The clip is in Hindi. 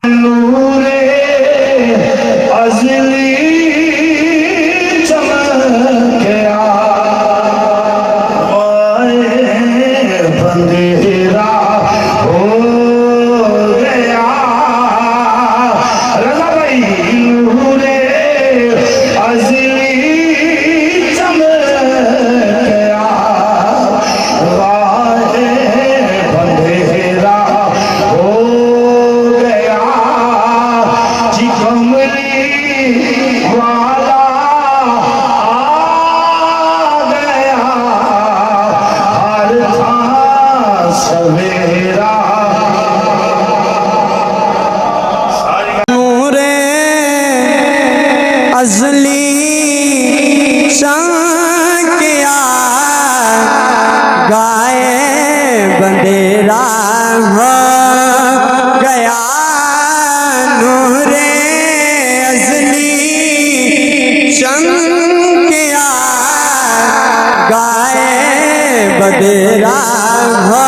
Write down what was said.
नूरे अज़ली चमक गया, बंदेरा हो गया। रज़ा भाई नूरे अज़ली चमक गया, बंदेरा हो गया। जी कमली वाला आ गया, हर था सवेरा। नूरे अज़ली चमकिया, गाए बंदेरा हो गया। नूरे अज़ली चमकिया, गाए बंदेरा हो